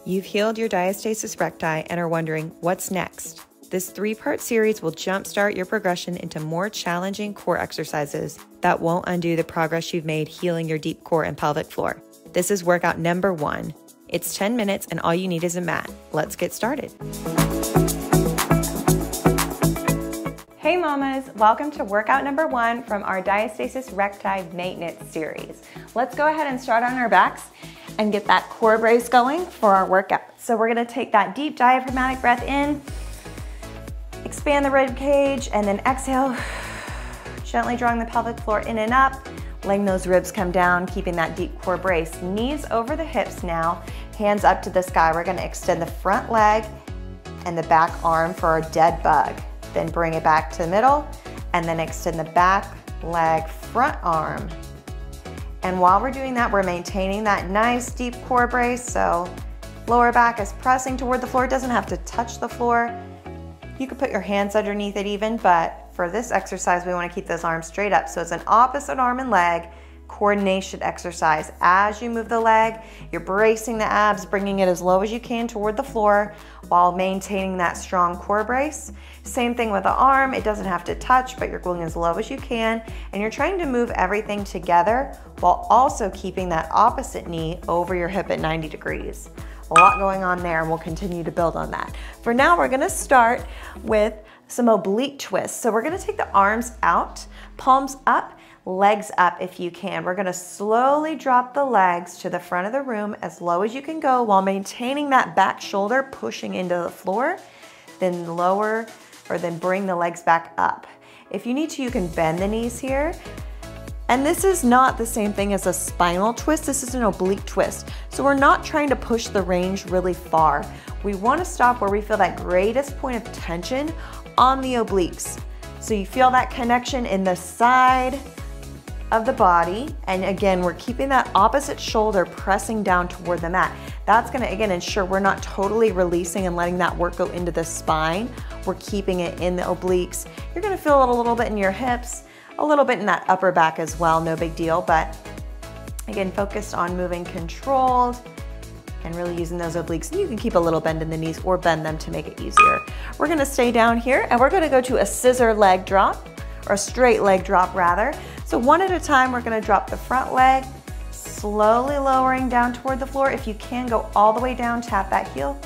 You've healed your diastasis recti and are wondering what's next. This 3-part series will jumpstart your progression into more challenging core exercises that won't undo the progress you've made healing your deep core and pelvic floor. This is workout number 1. It's 10 minutes and all you need is a mat. Let's get started. Hey mamas, welcome to workout number 1 from our Diastasis Recti maintenance series. Let's go ahead and start on our backs and get that core brace going for our workout. So we're gonna take that deep diaphragmatic breath in, expand the rib cage, and then exhale, gently drawing the pelvic floor in and up, letting those ribs come down, keeping that deep core brace. Knees over the hips now, hands up to the sky. We're gonna extend the front leg and the back arm for our dead bug. Then bring it back to the middle, and then extend the back leg, front arm. And while we're doing that, we're maintaining that nice deep core brace, so lower back is pressing toward the floor. It doesn't have to touch the floor. You could put your hands underneath it even, but for this exercise, we wanna keep those arms straight up. So it's an opposite arm and leg coordination exercise. As you move the leg, you're bracing the abs, bringing it as low as you can toward the floor while maintaining that strong core brace. Same thing with the arm. It doesn't have to touch, but you're going as low as you can, and you're trying to move everything together while also keeping that opposite knee over your hip at 90 degrees. A lot going on there, and we'll continue to build on that. For now, we're gonna start with some oblique twists. So we're gonna take the arms out, palms up, legs up if you can. We're gonna slowly drop the legs to the front of the room as low as you can go while maintaining that back shoulder pushing into the floor, then lower or then bring the legs back up. If you need to, you can bend the knees here. And this is not the same thing as a spinal twist, this is an oblique twist. So we're not trying to push the range really far. We wanna stop where we feel that greatest point of tension on the obliques. So you feel that connection in the side of the body, and again, we're keeping that opposite shoulder pressing down toward the mat. That's gonna, again, ensure we're not totally releasing and letting that work go into the spine. We're keeping it in the obliques. You're gonna feel it a little bit in your hips, a little bit in that upper back as well, no big deal, but again, focused on moving controlled and really using those obliques. And you can keep a little bend in the knees or bend them to make it easier. We're gonna stay down here and we're gonna go to a scissor leg drop, or a straight leg drop rather. So one at a time, we're gonna drop the front leg, slowly lowering down toward the floor. If you can, go all the way down, tap that heel,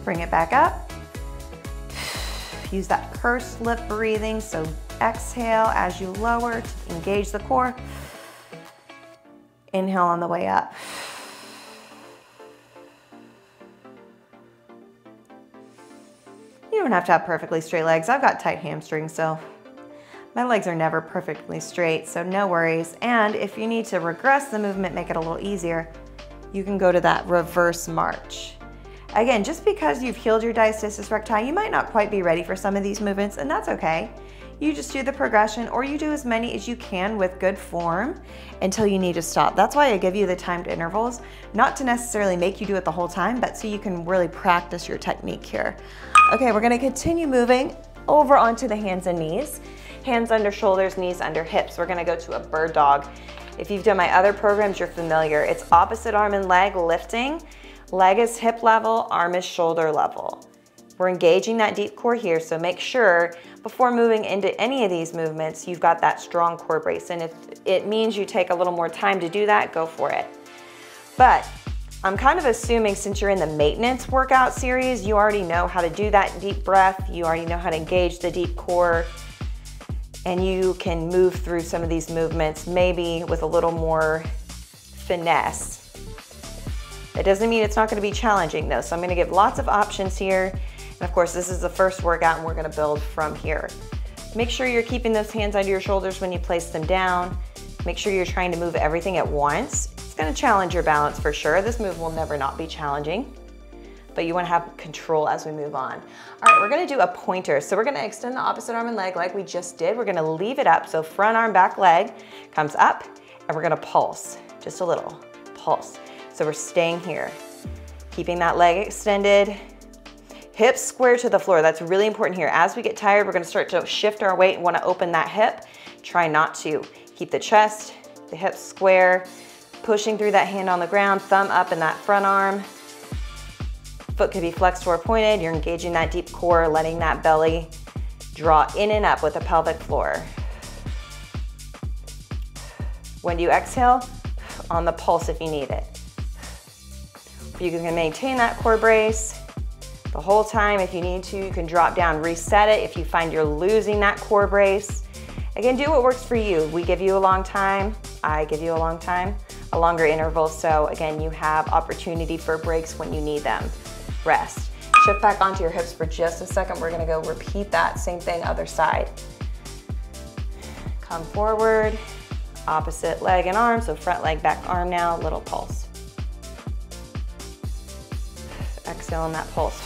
bring it back up. Use that pursed lip breathing, so exhale as you lower to engage the core. Inhale on the way up. You don't have to have perfectly straight legs. I've got tight hamstrings, so my legs are never perfectly straight, so no worries. And if you need to regress the movement, make it a little easier, you can go to that reverse march. Again, just because you've healed your diastasis recti, you might not quite be ready for some of these movements, and that's okay. You just do the progression, or you do as many as you can with good form until you need to stop. That's why I give you the timed intervals, not to necessarily make you do it the whole time, but so you can really practice your technique here. Okay, we're gonna continue moving over onto the hands and knees. Hands under shoulders, knees under hips. We're gonna go to a bird dog. If you've done my other programs, you're familiar. It's opposite arm and leg lifting. Leg is hip level, arm is shoulder level. We're engaging that deep core here, so make sure before moving into any of these movements, you've got that strong core brace. And if it means you take a little more time to do that, go for it. But I'm kind of assuming since you're in the maintenance workout series, you already know how to do that deep breath, you already know how to engage the deep core, and you can move through some of these movements maybe with a little more finesse. It doesn't mean it's not gonna be challenging though, so I'm gonna give lots of options here. And of course, this is the first workout and we're gonna build from here. Make sure you're keeping those hands under your shoulders when you place them down. Make sure you're trying to move everything at once. It's gonna challenge your balance for sure. This move will never not be challenging, but you wanna have control as we move on. All right, we're gonna do a pointer. So we're gonna extend the opposite arm and leg like we just did. We're gonna leave it up. So front arm, back leg comes up, and we're gonna pulse, just a little pulse. So we're staying here, keeping that leg extended, hips square to the floor. That's really important here. As we get tired, we're gonna start to shift our weight and wanna open that hip. Try not to. Keep the chest, the hips square, pushing through that hand on the ground, thumb up in that front arm. Foot could be flexed or pointed. You're engaging that deep core, letting that belly draw in and up with the pelvic floor. When you exhale, on the pulse if you need it. You can maintain that core brace the whole time. If you need to, you can drop down, reset it. If you find you're losing that core brace, again, do what works for you. We give you a long time. I give you a long time, a longer interval. So again, you have opportunity for breaks when you need them. Rest. Shift back onto your hips for just a second. We're gonna go repeat that same thing, other side. Come forward, opposite leg and arm. So front leg, back arm now, little pulse. Exhale on that pulse.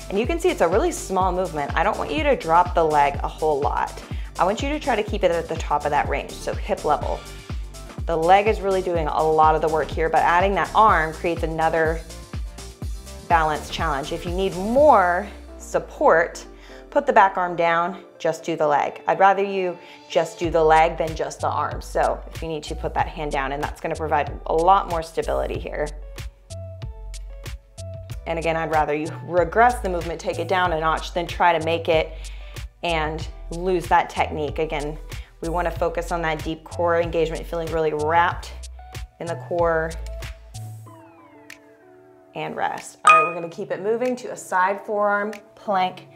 And you can see it's a really small movement. I don't want you to drop the leg a whole lot. I want you to try to keep it at the top of that range, so hip level. The leg is really doing a lot of the work here, but adding that arm creates another balance challenge. If you need more support, put the back arm down, just do the leg. I'd rather you just do the leg than just the arm. So if you need to, put that hand down, and that's gonna provide a lot more stability here. And again, I'd rather you regress the movement, take it down a notch, than try to make it and lose that technique. Again, we want to focus on that deep core engagement, feeling really wrapped in the core, and rest. All right, we're going to keep it moving to a side forearm plank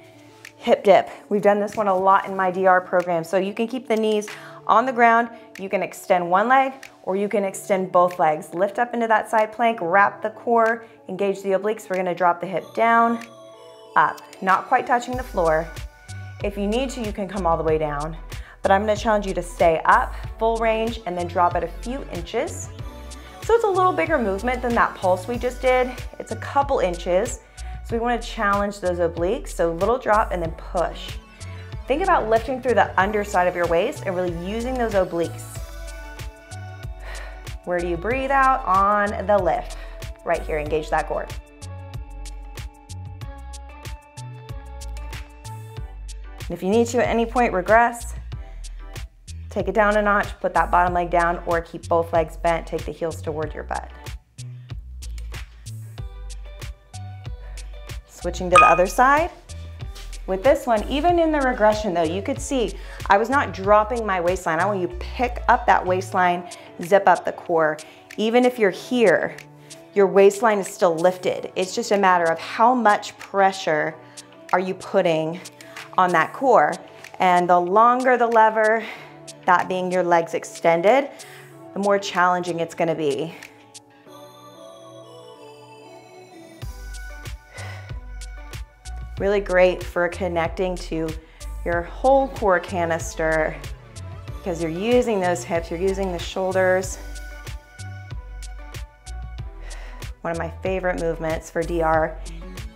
hip dip. We've done this one a lot in my DR program. So you can keep the knees on the ground, you can extend one leg, or you can extend both legs. Lift up into that side plank, wrap the core, engage the obliques. We're gonna drop the hip down, up, not quite touching the floor. If you need to, you can come all the way down, but I'm gonna challenge you to stay up, full range, and then drop it a few inches. So it's a little bigger movement than that pulse we just did. It's a couple inches. So we wanna challenge those obliques. So little drop and then push. Think about lifting through the underside of your waist and really using those obliques. Where do you breathe out? On the lift. Right here, engage that core. And if you need to at any point, regress. Take it down a notch, put that bottom leg down, or keep both legs bent, take the heels toward your butt. Switching to the other side. With this one, even in the regression though, you could see I was not dropping my waistline. I want you to pick up that waistline, zip up the core. Even if you're here, your waistline is still lifted. It's just a matter of how much pressure are you putting on that core. And the longer the lever, that being your legs extended, the more challenging it's gonna be. Really great for connecting to your whole core canister because you're using those hips, you're using the shoulders. One of my favorite movements for DR.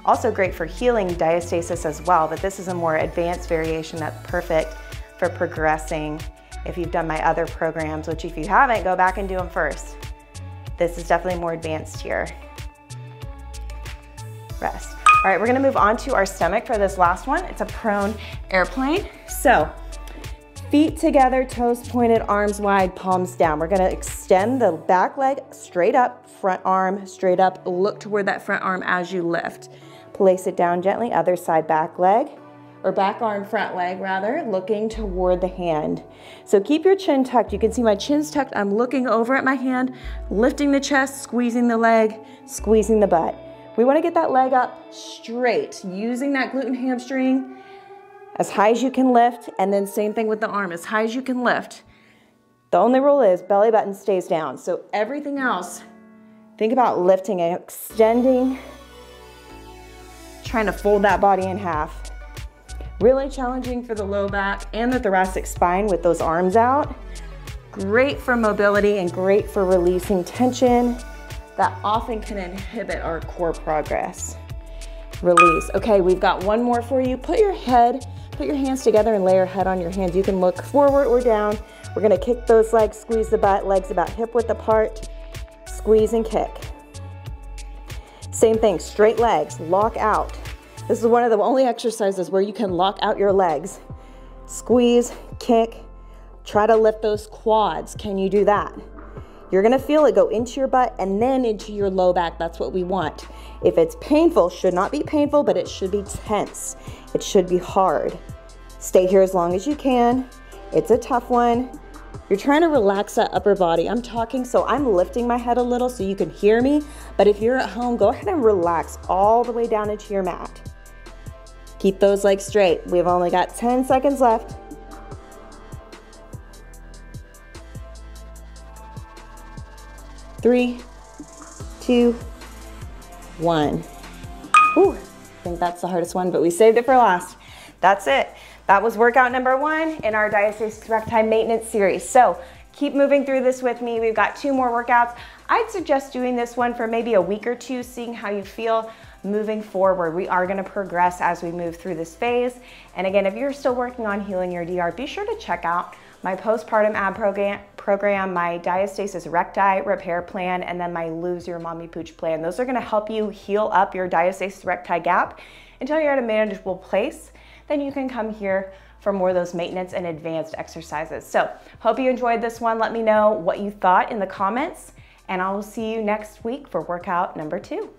Also great for healing diastasis as well, but this is a more advanced variation that's perfect for progressing if you've done my other programs, which if you haven't, go back and do them first. This is definitely more advanced here. Rest. All right, we're gonna move on to our stomach for this last one. It's a prone airplane. So, feet together, toes pointed, arms wide, palms down. We're gonna extend the back leg straight up, front arm straight up. Look toward that front arm as you lift. Place it down gently, other side back leg, or back arm, front leg rather, looking toward the hand. So keep your chin tucked. You can see my chin's tucked. I'm looking over at my hand, lifting the chest, squeezing the leg, squeezing the butt. We want to get that leg up straight, using that glute and hamstring as high as you can lift, and then same thing with the arm, as high as you can lift. The only rule is belly button stays down. So everything else, think about lifting and extending, trying to fold that body in half. Really challenging for the low back and the thoracic spine with those arms out. Great for mobility and great for releasing tension that often can inhibit our core progress. Release. Okay, we've got one more for you. Put your hands together and lay your head on your hands. You can look forward or down. We're gonna kick those legs, squeeze the butt, legs about hip width apart, squeeze and kick. Same thing, straight legs, lock out. This is one of the only exercises where you can lock out your legs. Squeeze, kick, try to lift those quads. Can you do that? You're gonna feel it go into your butt and then into your low back. That's what we want. If it's painful, should not be painful, but it should be tense. It should be hard. Stay here as long as you can. It's a tough one. You're trying to relax that upper body. I'm talking, so I'm lifting my head a little so you can hear me, but if you're at home, go ahead and relax all the way down into your mat. Keep those legs straight. We've only got 10 seconds left. 3, 2, 1. Ooh, I think that's the hardest one, but we saved it for last. That's it. That was workout number 1 in our Diastasis Recti maintenance series. So keep moving through this with me. We've got 2 more workouts. I'd suggest doing this one for maybe a week or 2, seeing how you feel moving forward. We are gonna progress as we move through this phase. And again, if you're still working on healing your DR, be sure to check out my postpartum ab program, my Diastasis Recti repair plan, and then my Lose Your Mommy Pooch plan. Those are gonna help you heal up your Diastasis Recti gap until you're at a manageable place. Then you can come here for more of those maintenance and advanced exercises. So hope you enjoyed this one. Let me know what you thought in the comments, and I will see you next week for workout number 2.